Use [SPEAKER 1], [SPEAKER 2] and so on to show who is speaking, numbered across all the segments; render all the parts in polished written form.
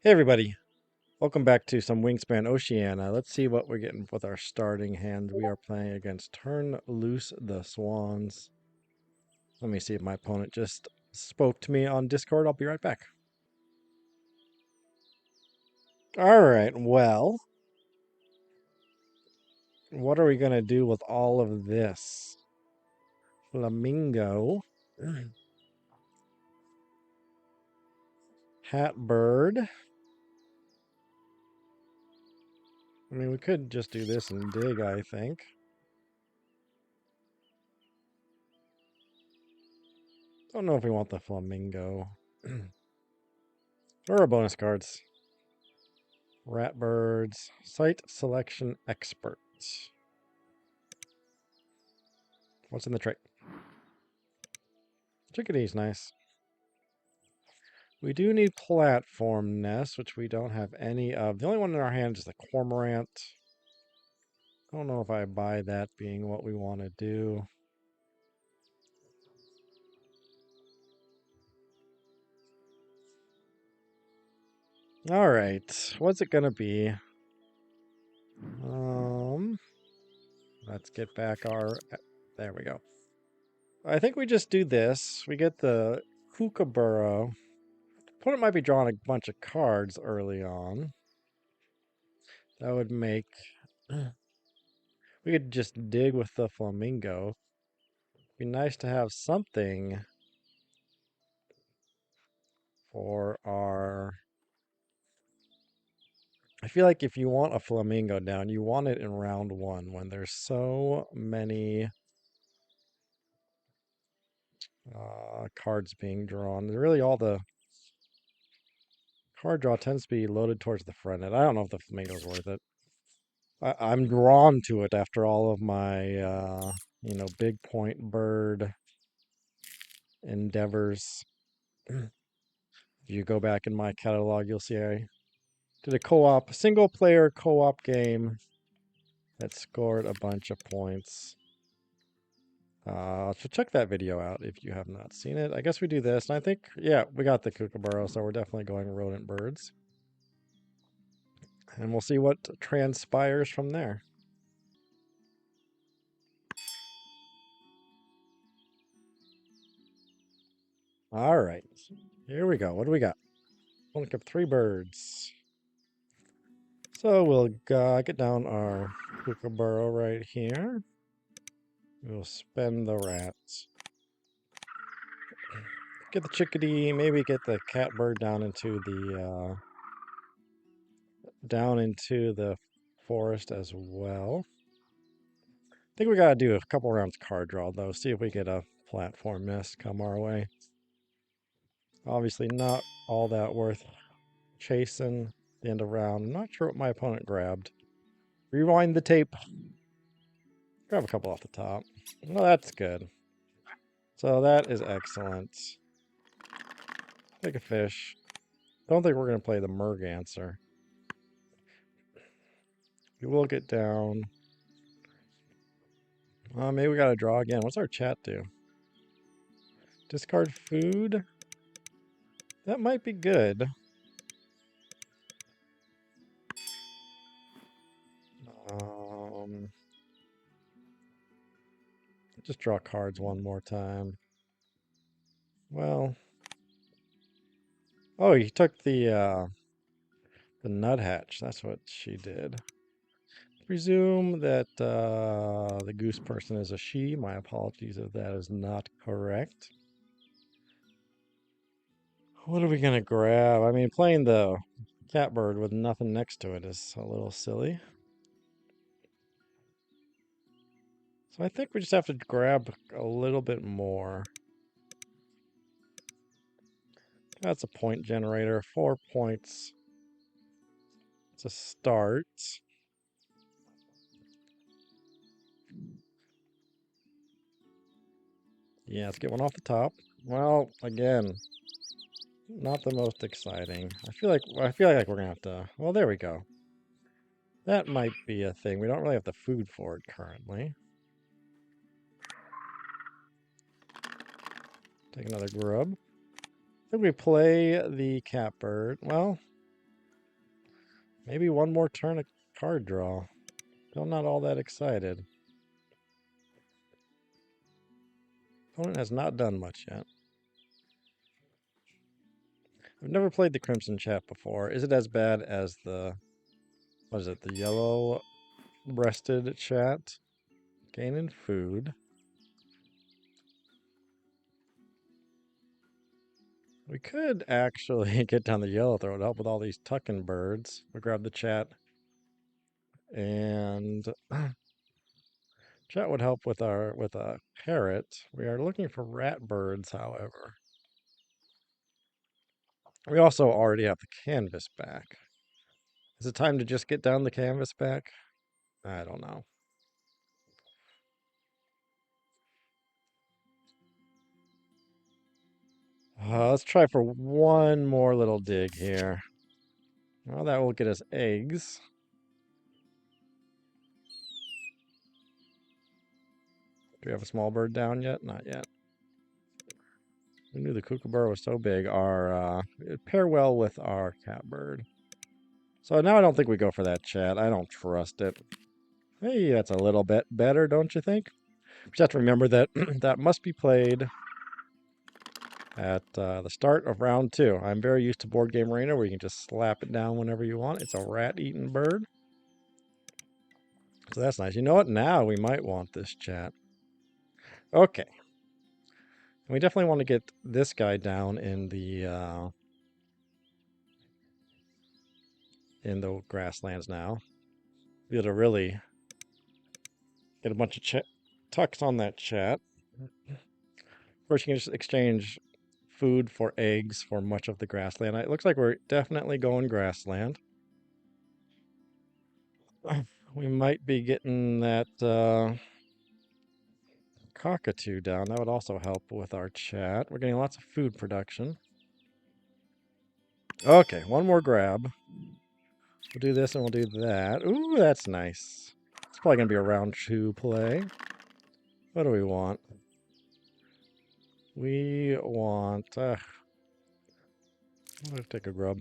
[SPEAKER 1] Hey everybody, welcome back to some Wingspan Oceania. Let's see what we're getting with our starting hand. We are playing against Turn Loose the Swans. Let me see if my opponent just spoke to me on Discord. I'll be right back. Alright, well, what are we going to do with all of this? Flamingo. Catbird. I mean, we could just do this and dig, I think. Don't know if we want the flamingo. Or bonus cards. Ratbirds. Site selection expert. What's in the tray? Chickadee's nice. We do need platform nests, which we don't have any of. The only one in our hand is the cormorant. I don't know if I buy that being what we want to do. All right, what's it gonna be? Let's get back our. There we go. I think we just do this. We get the kookaburra. Opponent might be drawing a bunch of cards early on. That would make. We could just dig with the flamingo. Be nice to have something for our. I feel like if you want a flamingo down, you want it in round one when there's so many cards being drawn. Really, all the card draw tends to be loaded towards the front end. I don't know if the flamingo's worth it. I'm drawn to it after all of my, big point bird endeavors. If you go back in my catalog, you'll see I did a single player co-op game that scored a bunch of points. So check that video out if you have not seen it. I guess we do this, and I think, yeah, we got the kookaburra, so we're definitely going rodent birds. And we'll see what transpires from there. All right, here we go. What do we got? We'll look up 3 birds. So we'll get down our kookaburra right here. We'll spend the rats. Get the chickadee, maybe get the catbird down into the forest as well. I think we gotta do a couple rounds card draw though, see if we get a platform nest come our way. Obviously not all that worth chasing the end of round. I'm not sure what my opponent grabbed. Rewind the tape. Grab a couple off the top. Well, that's good. So that is excellent. Take a fish. Don't think we're going to play the Merganser. We will get down. Maybe we got to draw again. What's our chat do? Discard food? That might be good. Just draw cards one more time. Well. Oh, he took the nuthatch. That's what she did. Presume that the goose person is a she. My apologies if that is not correct. What are we gonna grab? I mean, playing the catbird with nothing next to it is a little silly. So I think we just have to grab a little bit more. That's a point generator. 4 points. It's a start. Yeah, let's get one off the top. Well, again, not the most exciting. I feel like we're gonna have to. Well, there we go. That might be a thing. We don't really have the food for it currently. Take another grub. I think we play the catbird. Well, Maybe one more turn of card draw. Still not all that excited. Opponent has not done much yet. I've never played the Crimson Chat before. Is it as bad as the, what is it, the yellow-breasted chat? Gaining food. We could actually get down the yellow throat, help with all these tucking birds. We grab the chat, and chat would help with a parrot. We are looking for rat birds, however. We also already have the canvas back. Is it time to just get down the canvas back? I don't know. Let's try for one more little dig here. Well, that will get us eggs. Do we have a small bird down yet? Not yet. We knew the kookaburra was so big. It'd pair well with our catbird. So now I don't think we go for that chat. I don't trust it. Hey, that's a little bit better, don't you think? We just have to remember that that must be played at the start of round 2. I'm very used to Board Game Arena where you can just slap it down whenever you want. It's a rat-eating bird. So that's nice. You know what? Now we might want this chat. Okay. And we definitely want to get this guy down in the grasslands now. Be able to really get a bunch of tucks on that chat. Of course, you can just exchange food for eggs for much of the grassland. It looks like we're definitely going grassland. We might be getting that cockatoo down. That would also help with our chat. We're getting lots of food production. Okay, one more grab. We'll do this and we'll do that. Ooh, that's nice. It's probably going to be a round 2 play. What do we want? We want... I'm going to take a grub.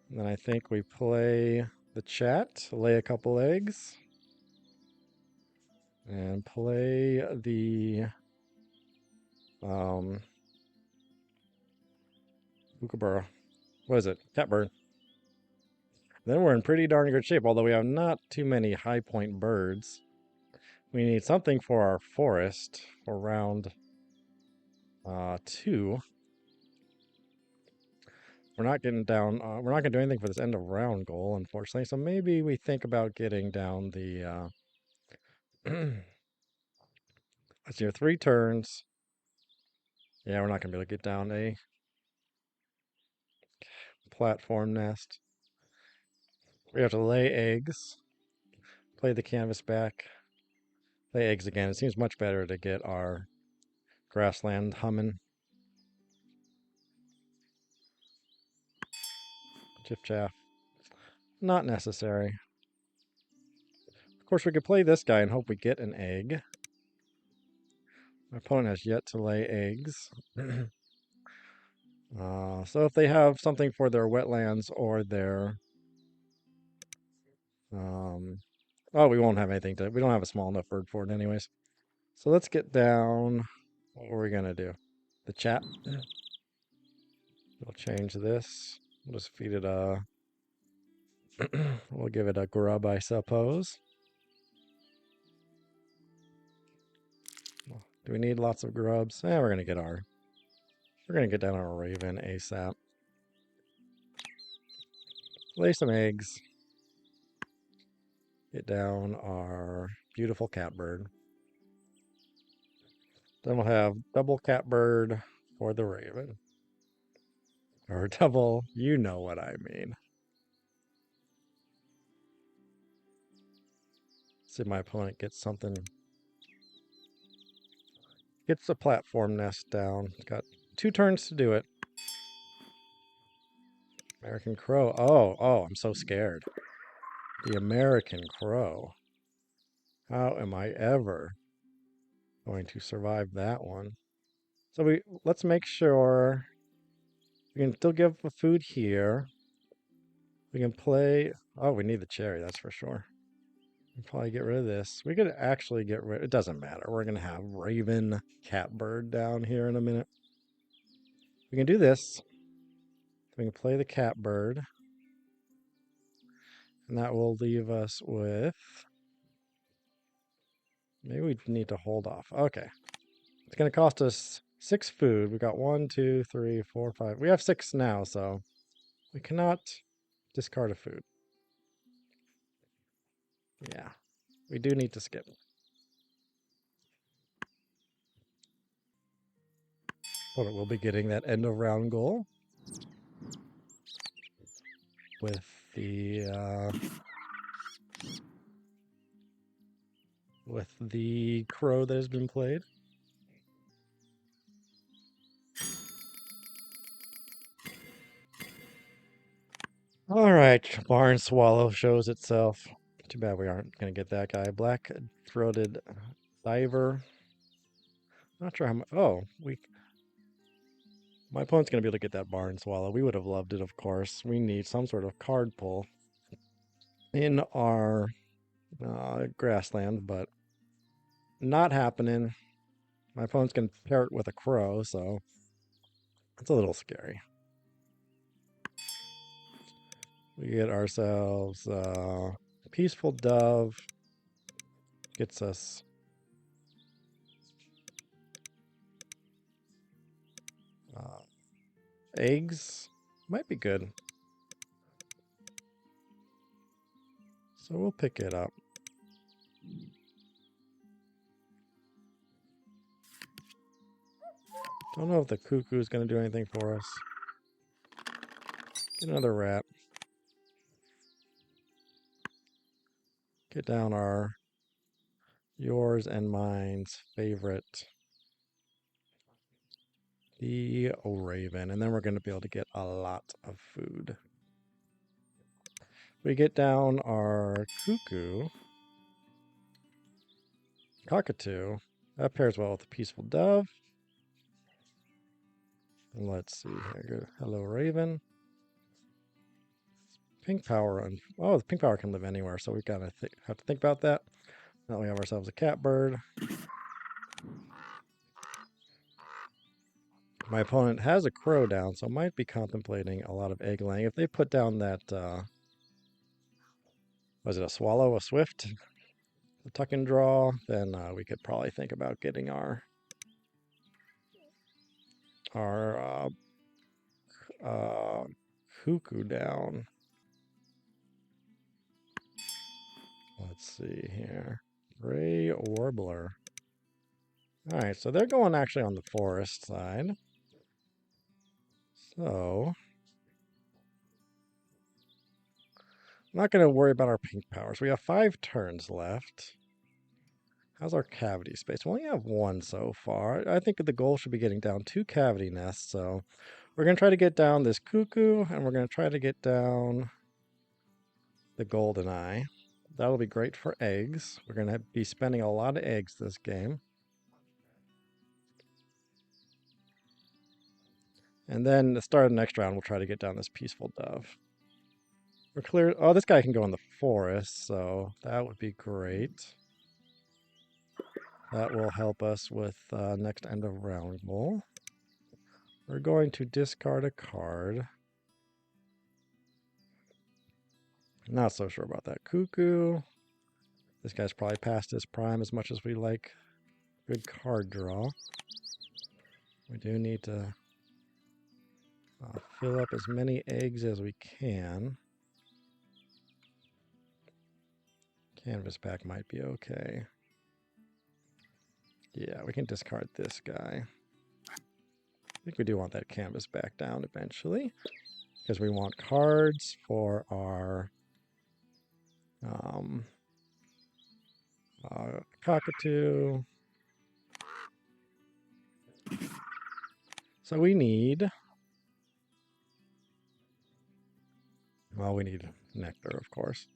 [SPEAKER 1] And then I think we play the chat, lay a couple eggs, and play the kookaburra. What is it? Catbird. Then we're in pretty darn good shape, although we have not too many high point birds. We need something for our forest for round 2. We're not getting down, we're not going to do anything for this end of round goal, unfortunately, so maybe we think about getting down the, let's see, 3 turns. Yeah, we're not going to be able to get down a platform nest. We have to lay eggs, play the canvas back, lay eggs again. It seems much better to get our grassland humming. Chiff chaff. Not necessary. Of course, we could play this guy and hope we get an egg. My opponent has yet to lay eggs. So if they have something for their wetlands or their... oh, we won't have anything to... We don't have a small enough bird for it anyways. So let's get down... What are we going to do? The chat. We'll change this. We'll just feed it a... we'll give it a grub, I suppose. Do we need lots of grubs? We're going to get our... We're going to get down our raven ASAP. Lay some eggs. Get down our beautiful catbird. Then we'll have double catbird for the raven. Or double, you know what I mean. See if my opponent gets something. Gets the platform nest down. It's got 2 turns to do it. American crow. Oh, I'm so scared. The American crow. How am I ever going to survive that one? So let's make sure we can still give the food here. We can play. Oh, we need the cherry, that's for sure. We can probably get rid of this. We could actually get rid. It doesn't matter. We're gonna have Raven, Catbird down here in a minute. We can do this. We can play the Catbird, and that will leave us with. Maybe we need to hold off. Okay. It's going to cost us 6 food. We got 1, 2, 3, 4, 5. We have 6 now, so we cannot discard a food. Yeah. We do need to skip. But we'll be getting that end of round goal with the crow that has been played. All right, barn swallow shows itself. Too bad we aren't going to get that guy. Black-throated diver. Not sure how much. Oh, my opponent's going to be able to get that barn swallow. We would have loved it, of course. We need some sort of card pull in our grassland, but not happening. My opponent's going to pair it with a crow, so it's a little scary. We get ourselves Peaceful Dove. Gets us eggs. Might be good. So we'll pick it up. Don't know if the cuckoo is going to do anything for us. Get another rat. Get down our yours and mine's favorite, the raven, and then we're going to be able to get a lot of food. We get down our cuckoo, cockatoo. That pairs well with the peaceful dove. And let's see here. Hello, raven. Pink power. Oh, the pink power can live anywhere, so we gotta have to think about that. Now we have ourselves a catbird. My opponent has a crow down, so might be contemplating a lot of egg laying. If they put down that, was it a swallow, a swift, a tuck and draw, then we could probably think about getting our cuckoo down. Let's see here. Gray warbler. All right, so they're going actually on the forest side. So I'm not going to worry about our pink powers. We have 5 turns left. How's our cavity space? We only have 1 so far. I think the goal should be getting down 2 cavity nests. So we're going to try to get down this cuckoo, and we're going to try to get down the golden eye. That'll be great for eggs. We're going to be spending a lot of eggs this game. And then the start of the next round, we'll try to get down this peaceful dove. We're clear. Oh, this guy can go in the forest, so that would be great. That will help us with next end of round goal. We're going to discard a card. Not so sure about that cuckoo. This guy's probably past his prime as much as we like good card draw. We do need to fill up as many eggs as we can. Canvas back might be okay. Yeah, we can discard this guy. I think we do want that canvas back down eventually, because we want cards for our cockatoo. So we need, well, we need nectar, of course.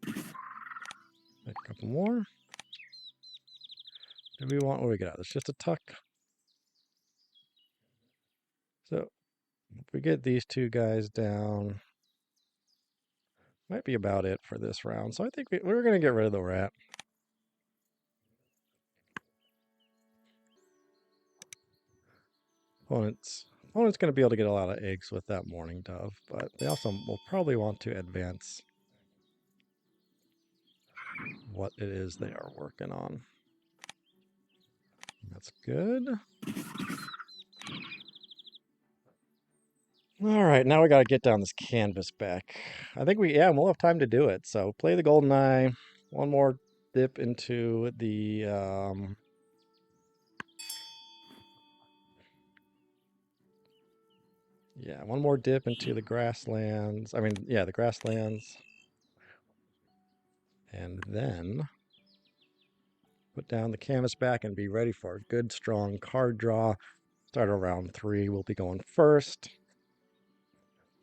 [SPEAKER 1] A couple more. Do we want, what do we got? It's just a tuck. So If we get these two guys down, might be about it for this round. So I think we're going to get rid of the rat. Opponent's going to be able to get a lot of eggs with that morning dove, but they also will probably want to advance what it is they are working on. That's good. All right, now we got to get down this canvas back. I think we'll have time to do it. So play the golden eye. One more dip into the one more dip into the grasslands. The grasslands. And then put down the canvas back and be ready for a good, strong card draw. Start around 3. We'll be going first.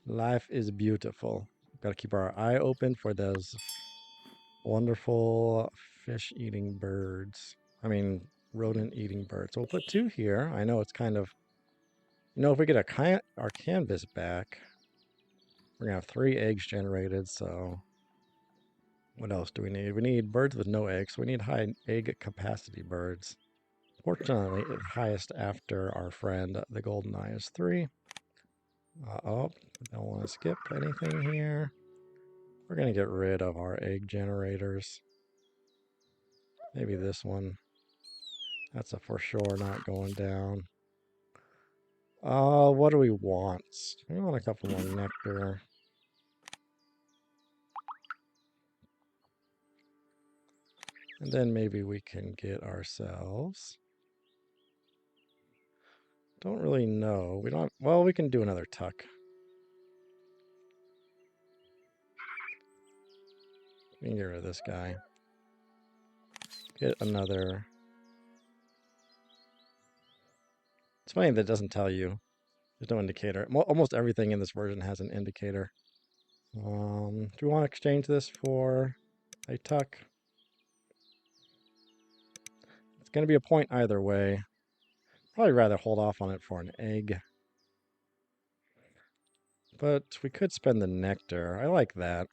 [SPEAKER 1] Life is beautiful. Got to keep our eye open for those wonderful fish-eating birds. Rodent-eating birds. We'll put 2 here. I know it's kind of, if we get our canvas back, we're going to have 3 eggs generated, so what else do we need? We need birds with no eggs. We need high egg capacity birds. Fortunately, the highest after our friend, the golden eye, is 3. Oh, don't want to skip anything here. We're going to get rid of our egg generators. Maybe this one. That's a for sure not going down. What do we want? We want a couple more nectar. And then maybe we can get ourselves... Don't really know. We can do another tuck. We can get rid of this guy. Get another... It's funny that it doesn't tell you. There's no indicator. Almost everything in this version has an indicator. Do we want to exchange this for a tuck? It's going to be a point either way. Probably rather hold off on it for an egg. But we could spend the nectar. I like that.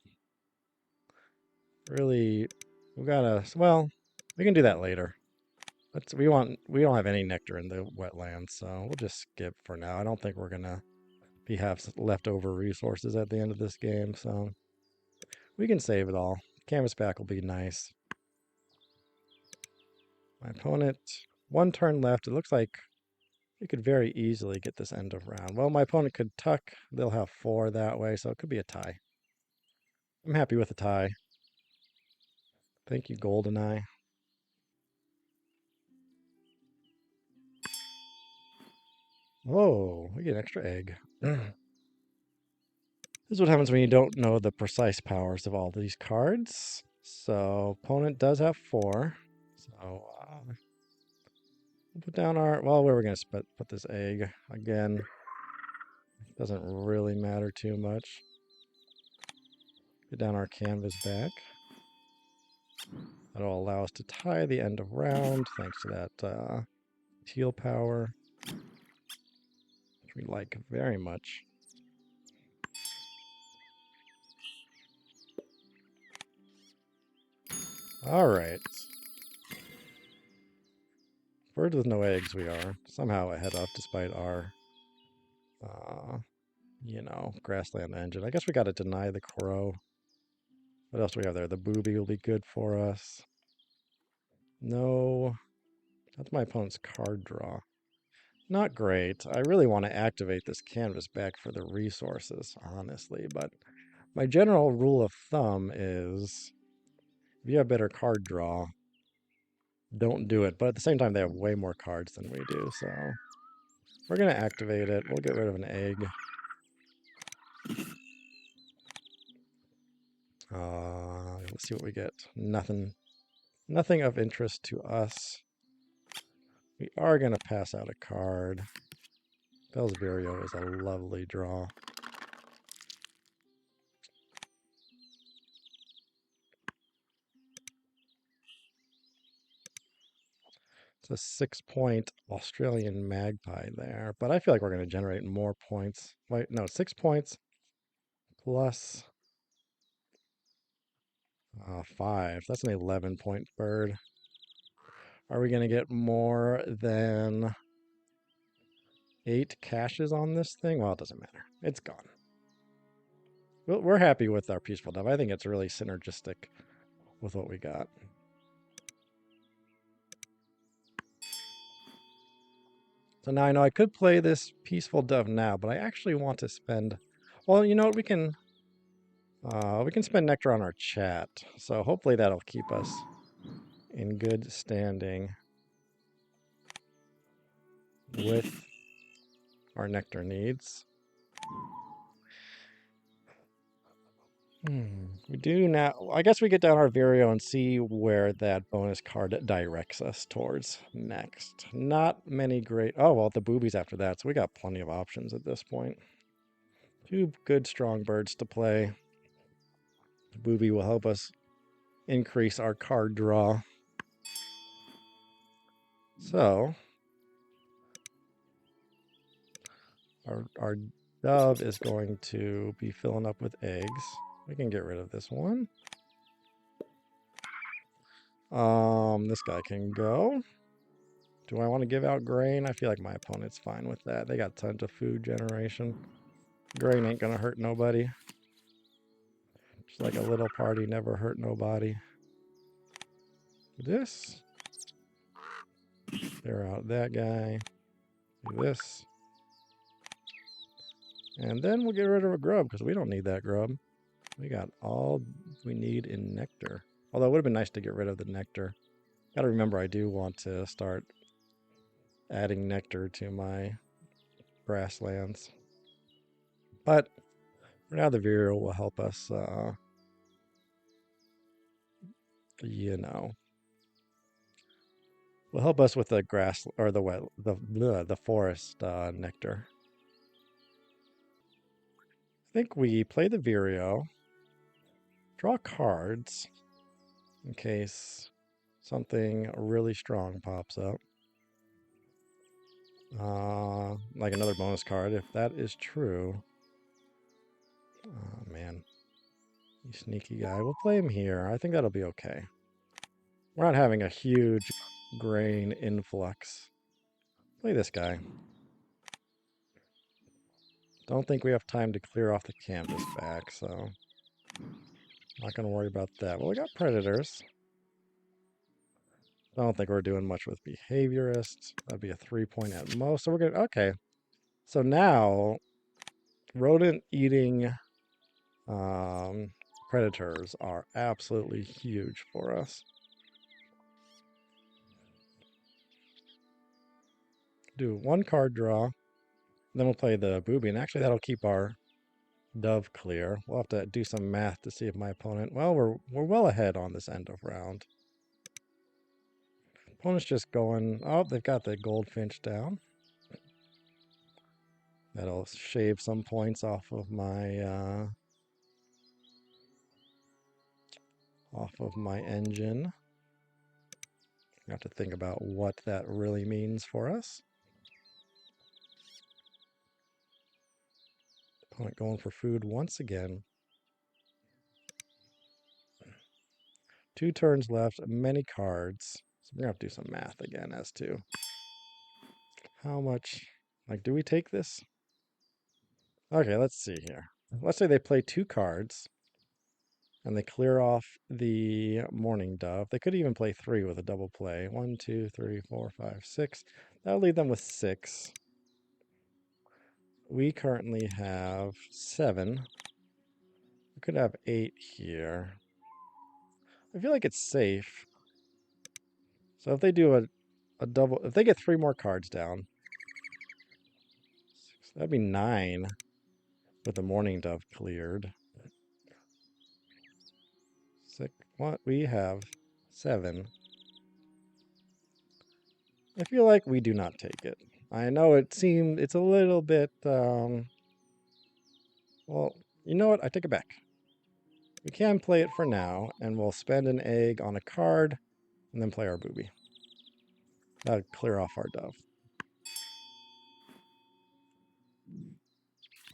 [SPEAKER 1] Really, we can do that later. We don't have any nectar in the wetlands, so we'll just skip for now. I don't think we're gonna have leftover resources at the end of this game, so we can save it all. Canvas back will be nice. My opponent, 1 turn left. It looks like we could very easily get this end of round. Well, my opponent could tuck. They'll have 4 that way, so it could be a tie. I'm happy with a tie. Thank you, GoldenEye. Whoa, we get an extra egg. This is what happens when you don't know the precise powers of all these cards. So, opponent does have 4. So, we'll put down where are we going to put this egg? Again, doesn't really matter too much. Get down our canvas back. That'll allow us to tie the end of round, thanks to that teal power, which we like very much. All right. Bird with no eggs we are. Somehow ahead of, despite our, grassland engine. I guess we got to deny the crow. What else do we have there? The booby will be good for us. No. That's my opponent's card draw. Not great. I really want to activate this canvas back for the resources, honestly. But my general rule of thumb is if you have better card draw, don't do it. But at the same time, they have way more cards than we do. So we're going to activate it. We'll get rid of an egg. Let's see what we get. Nothing. Nothing of interest to us. We are going to pass out a card. Bellsburio is a lovely draw. It's a 6-point Australian magpie there, but I feel like we're going to generate more points. Wait, no, 6 points plus 5. That's an 11-point bird. Are we going to get more than 8 caches on this thing? Well, it doesn't matter. It's gone. We're happy with our peaceful dove. I think it's really synergistic with what we got. So now I know I could play this peaceful dove now, but I actually want to spend. Well, you know what? We can spend nectar on our chat. So hopefully that'll keep us in good standing with our nectar needs. We do now. I guess we get down our Vireo and see where that bonus card directs us towards next. Not many great. Oh, well, the boobies after that. So we got plenty of options at this point. 2 good, strong birds to play. The booby will help us increase our card draw. So our dove is going to be filling up with eggs. We can get rid of this one. This guy can go. Do I want to give out grain? I feel like my opponent's fine with that. They got tons of food generation. Grain ain't gonna hurt nobody. Just like a little party never hurt nobody. This. Clear out that guy. Do this. And then we'll get rid of a grub because we don't need that grub. We got all we need in nectar. Although it would have been nice to get rid of the nectar. Gotta remember I do want to start adding nectar to my grasslands. But for now the Vireo will help us, will help us with the grass or the forest nectar. I think we play the Vireo, draw cards in case something really strong pops up. Like another bonus card, if that is true. Oh, man. You sneaky guy. We'll play him here. I think that'll be okay. We're not having a huge grain influx. Play this guy. Don't think we have time to clear off the canvas back, so not going to worry about that. Well, we got predators. I don't think we're doing much with behaviorists. That'd be a 3-point at most. So we're going to, okay. So now, rodent-eating predators are absolutely huge for us. Do 1 card draw. Then we'll play the booby, and actually that'll keep our dove clear. We'll have to do some math to see if my opponent... Well, we're well ahead on this end of round. Opponent's just going... Oh, they've got the goldfinch down. That'll shave some points off of my engine. I have to think about what that really means for us. Opponent going for food once again. 2 turns left, many cards. So we're going to have to do some math again as to how much... Like, do we take this? Okay, let's see here. Let's say they play 2 cards and they clear off the morning dove. They could even play 3 with a double play. 1, 2, 3, 4, 5, 6. That'll leave them with 6. We currently have 7. We could have 8 here. I feel like it's safe. So if they do a double, if they get 3 more cards down, that'd be 9 with the morning dove cleared. 6. What? We have 7. I feel like we do not take it. I know it's a little bit, well, you know what? I take it back. We can play it for now, and we'll spend an egg on a card, and then play our booby. That'll clear off our dove.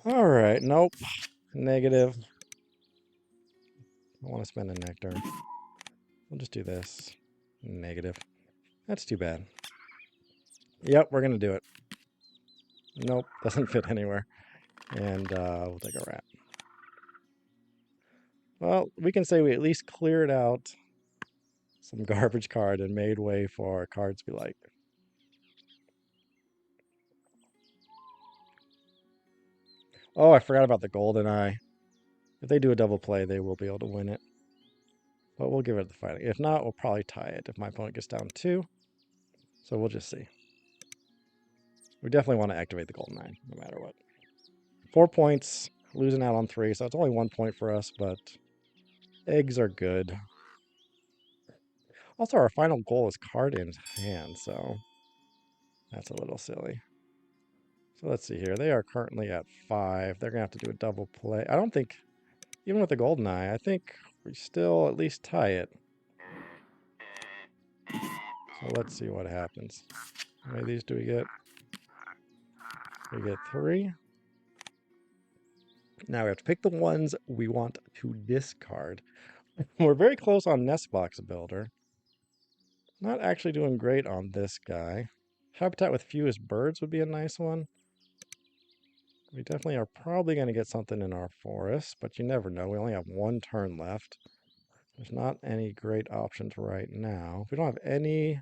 [SPEAKER 1] All right, nope. Negative. I want to spend a nectar. We'll just do this. Negative. That's too bad. Yep, we're going to do it. Nope, doesn't fit anywhere. And we'll take a rat. Well, we can say we at least cleared out some garbage card and made way for cards we like. Oh, I forgot about the golden eye. If they do a double play, they will be able to win it. But we'll give it the fighting. If not, we'll probably tie it if my opponent gets down 2. So we'll just see. We definitely want to activate the golden eye, no matter what. 4 points, losing out on 3, so it's only 1 point for us, but eggs are good. Also, our final goal is card in hand, so that's a little silly. So let's see here. They are currently at 5. They're going to have to do a double play. I don't think, even with the golden eye, I think we still at least tie it. So let's see what happens. How many of these do we get? We get 3. Now we have to pick the ones we want to discard. We're very close on Nest Box Builder. Not actually doing great on this guy. Habitat with fewest birds would be a nice one. We definitely are probably going to get something in our forest, but you never know. We only have 1 turn left. There's not any great options right now. We don't have any,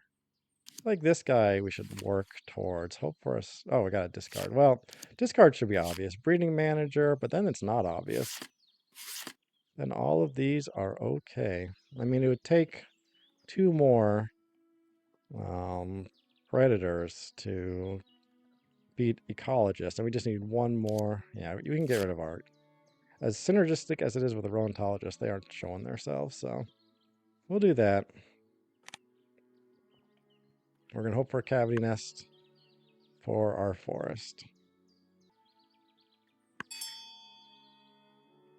[SPEAKER 1] like this guy we should work towards. Hope for us. Oh, we got a discard. Well, discard should be obvious. Breeding manager, but then it's not obvious. Then all of these are okay. I mean, it would take 2 more predators to beat ecologist, and we just need 1 more. Yeah, we can get rid of art. As synergistic as it is with the rodentologist, they aren't showing themselves, so we'll do that. We're going to hope for a cavity nest for our forest.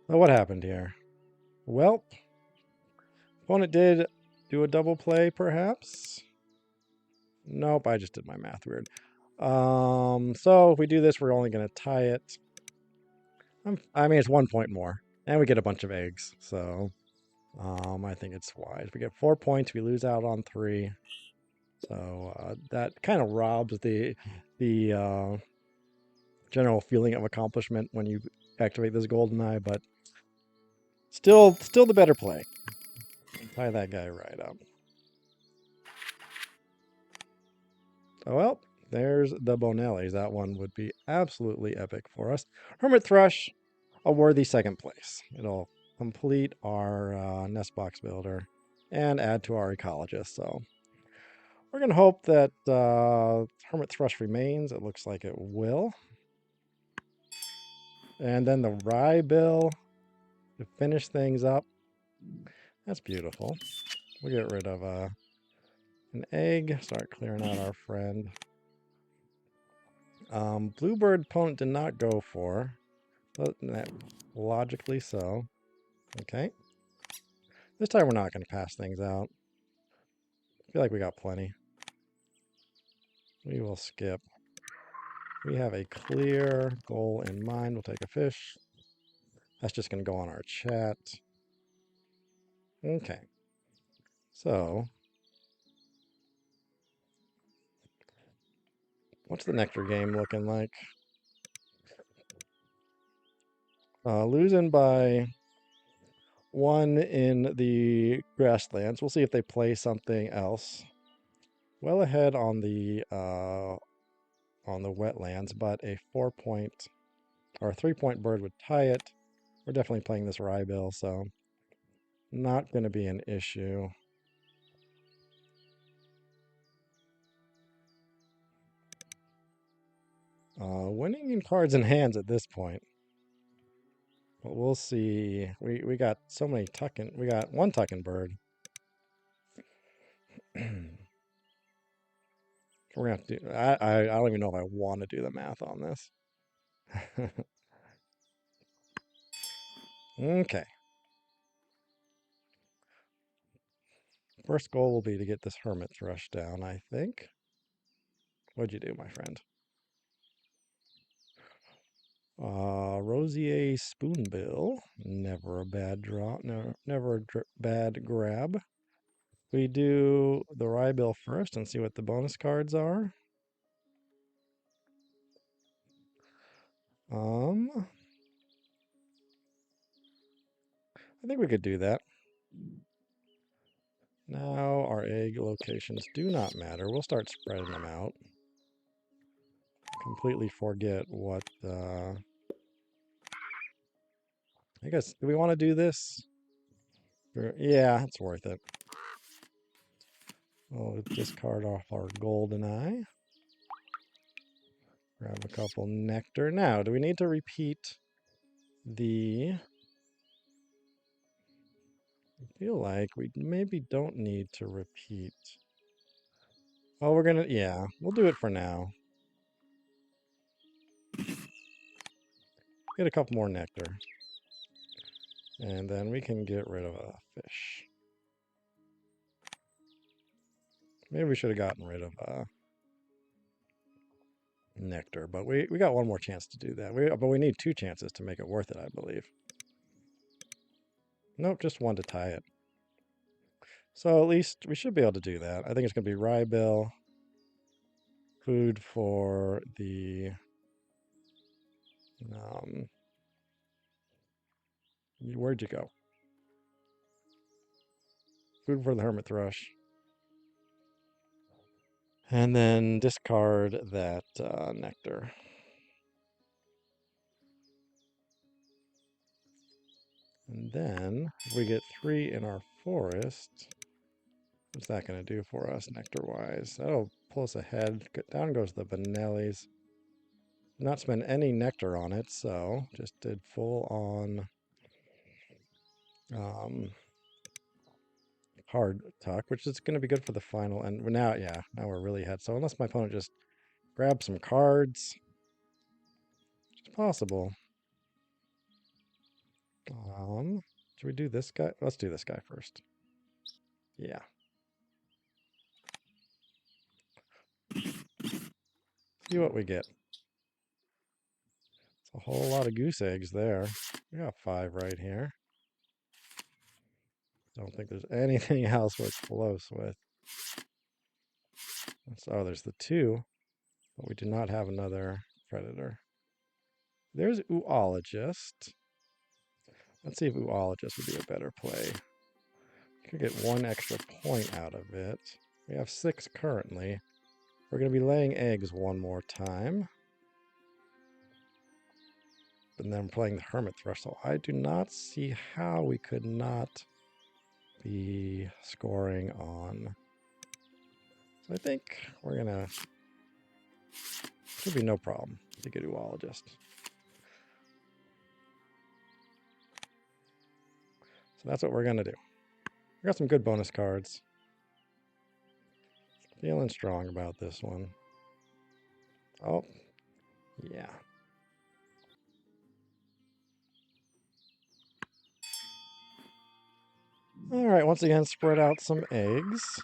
[SPEAKER 1] So what happened here? Well, opponent did do a double play, perhaps? Nope, I just did my math weird. So if we do this, we're only going to tie it. I mean, it's 1 point more, and we get a bunch of eggs, so I think it's wise. We get 4 points, we lose out on 3. So that kind of robs the general feeling of accomplishment when you activate this golden eye, but still the better play. Tie that guy right up. Oh well, there's the Bonellis. That one would be absolutely epic for us. Hermit Thrush, a worthy 2nd place. It'll complete our nest box builder and add to our ecologist. So we're going to hope that Hermit Thrush remains. It looks like it will. And then the Rye Bill to finish things up. That's beautiful. We'll get rid of an egg. Start clearing out our friend. Bluebird opponent did not go for. But logically so. Okay. This time we're not going to pass things out. I feel like we got plenty. We will skip. We have a clear goal in mind. We'll take a fish. That's just going to go on our chat. Okay. So, what's the nectar game looking like? Losing by 1 in the grasslands. We'll see if they play something else. Well ahead on the wetlands, but a 4-point or a 3-point bird would tie it. We're definitely playing this rye bill, so not going to be an issue. Winning in cards and hands at this point. But we'll see. We got so many tucking. We got 1 tucking bird. We're gonna have to do. I don't even know if I want to do the math on this. Okay. First goal will be to get this hermit thrush down, I think. What'd you do, my friend? Rosier Spoonbill. Never a bad draw. No, never a bad grab. We do the Ryebill first and see what the bonus cards are. I think we could do that. Now our egg locations do not matter. We'll start spreading them out. Completely forget what I guess, do we want to do this? Yeah, it's worth it. We'll discard off our golden eye. Grab a couple nectar. Now, do we need to repeat the... I feel like we maybe don't need to repeat. Oh, we're gonna... Yeah, we'll do it for now. Get a couple more nectar. And then we can get rid of a fish. Maybe we should have gotten rid of nectar, but we got one more chance to do that. But we need 2 chances to make it worth it, I believe. Nope, just 1 to tie it. So at least we should be able to do that. I think it's going to be Ryebill, food for the where'd you go? Food for the hermit thrush. And then discard that nectar. And then if we get 3 in our forest, what's that going to do for us nectar-wise? That'll pull us ahead. Down goes the Benellis. Not spend any nectar on it, so just did full on hard tuck, which is going to be good for the final. And now, yeah, now we're really ahead. So unless my opponent just grabs some cards, it's possible. Should we do this guy? Let's do this guy first. Yeah. See what we get. It's a whole lot of goose eggs there. We got 5 right here. Don't think there's anything else we're close with. Oh, there's the 2, but we do not have another predator. There's Oologist. Let's see if Oologist would be a better play. Could get 1 extra point out of it. We have 6 currently. We're going to be laying eggs 1 more time. And then playing the hermit thrush. So I do not see how we could not be scoring on. So I think we're going to... Should be no problem to get Oologist. So that's what we're going to do. We got some good bonus cards. Feeling strong about this one. Oh, yeah. All right, once again, spread out some eggs.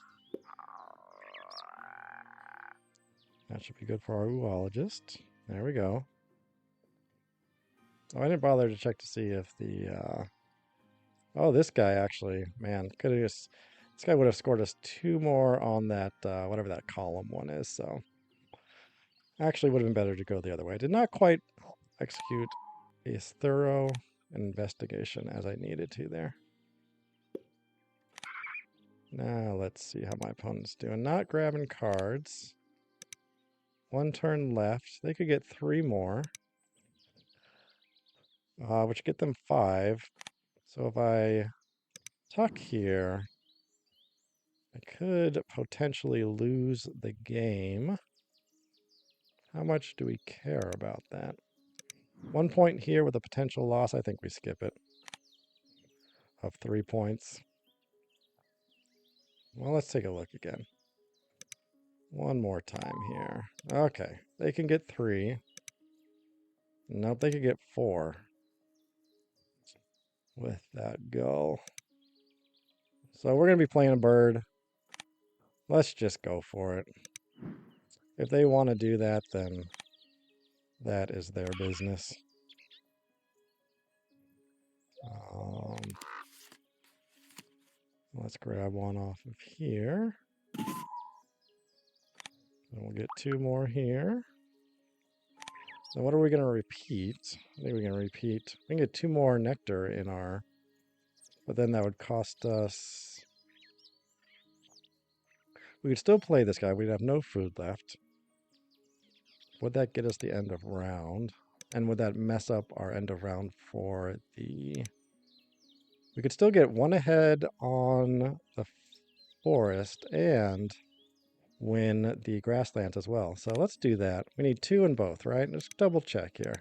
[SPEAKER 1] That should be good for our Oologist. There we go. Oh, I didn't bother to check to see if the... Oh, this guy actually, man, could have just... This guy would have scored us 2 more on that, whatever that column one is, so... Actually, would have been better to go the other way. Did not quite execute a thorough investigation as I needed to there. Now, let's see how my opponent's doing. Not grabbing cards. 1 turn left. They could get 3 more. Which get them 5. So if I tuck here, I could potentially lose the game. How much do we care about that? 1 point here with a potential loss. I think we skip it. Of 3 points. Well, let's take a look again. 1 more time here. Okay, they can get 3. Nope, they could get 4 with that go. So we're going to be playing a bird. Let's just go for it. If they want to do that, then that is their business. Um, let's grab one off of here. And we'll get two more here. Now what are we going to repeat? I think we're going to repeat. We can get two more nectar in our... But then that would cost us... We could still play this guy. We'd have no food left. Would that get us the end of round? And would that mess up our end of round for the... We could still get one ahead on the forest and win the grasslands as well. So let's do that. We need two in both, right? Just double check here.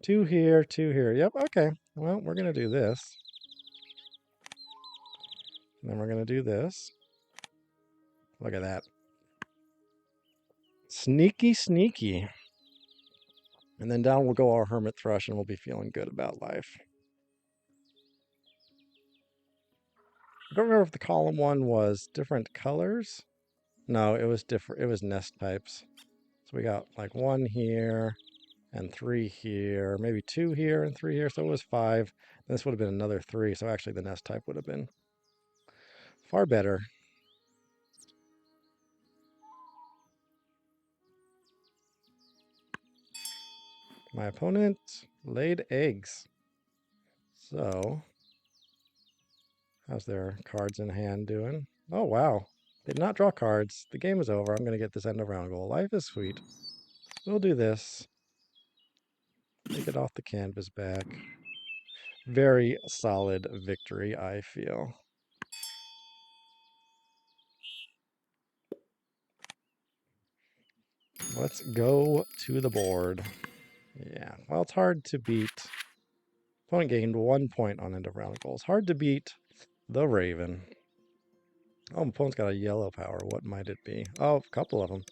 [SPEAKER 1] Two here, two here. Yep, okay. Well, we're going to do this. And then we're going to do this. Look at that. Sneaky, sneaky. And then down will go our hermit thrush and we'll be feeling good about life. I don't remember if the column one was different colors. No, it was different. It was nest types. So we got like one here and three here, maybe two here and three here. So it was five. This would have been another three. So actually the nest type would have been far better. My opponent laid eggs. So how's their cards in hand doing? Oh, wow. Did not draw cards. The game is over. I'm going to get this end of round goal. Life is sweet. We'll do this. Take it off the canvas back. Very solid victory, I feel. Let's go to the board. Yeah, well, it's hard to beat. Opponent gained 1 point on end of round goals. Hard to beat the Raven. Oh, my opponent's got a yellow power. What might it be? Oh, a couple of them.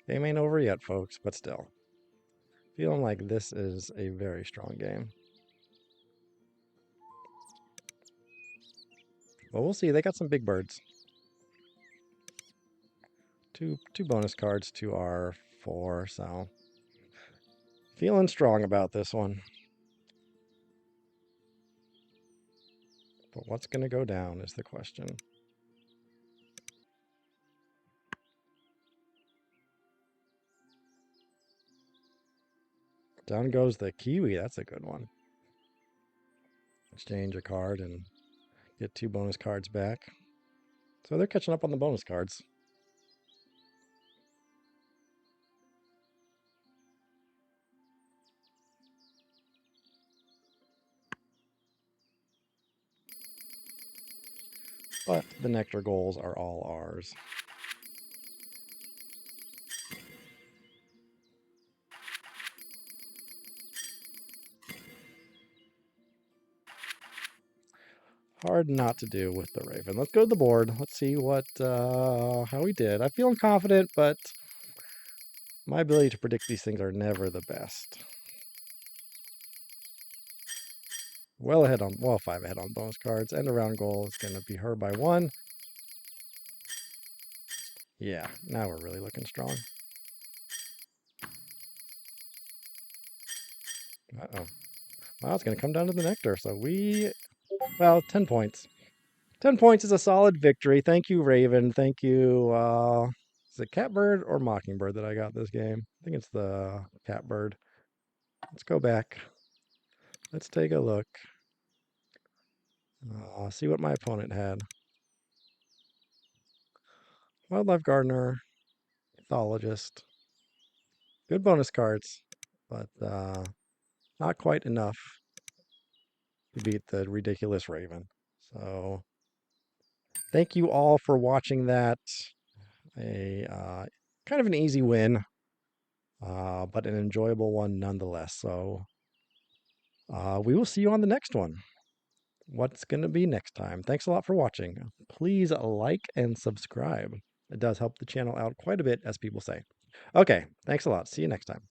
[SPEAKER 1] Game ain't over yet, folks, but still. Feeling like this is a very strong game. Well, we'll see. They got some big birds. Two bonus cards to our 4, so feeling strong about this one. But what's going to go down is the question. Down goes the Kiwi. That's a good one. Exchange a card and get 2 bonus cards back. So they're catching up on the bonus cards. But the nectar goals are all ours. Hard not to do with the Raven. Let's go to the board. Let's see what how we did. I'm feeling confident, but my ability to predict these things are never the best. Well ahead on, well, 5 ahead on bonus cards. End around goal is going to be her by 1. Yeah, now we're really looking strong. Uh-oh. Wow, it's going to come down to the nectar. So well, 10 points. 10 points is a solid victory. Thank you, Raven. Thank you. Is it Catbird or Mockingbird that I got this game? I think it's the Catbird. Let's go back. Let's take a look. See what my opponent had. Wildlife Gardener, Pathologist. Good bonus cards, but not quite enough to beat the ridiculous Raven. So thank you all for watching that. Kind of an easy win, but an enjoyable one nonetheless. So we will see you on the next one. What's going to be next time? Thanks a lot for watching. Please like and subscribe. It does help the channel out quite a bit, as people say. Okay, thanks a lot. See you next time.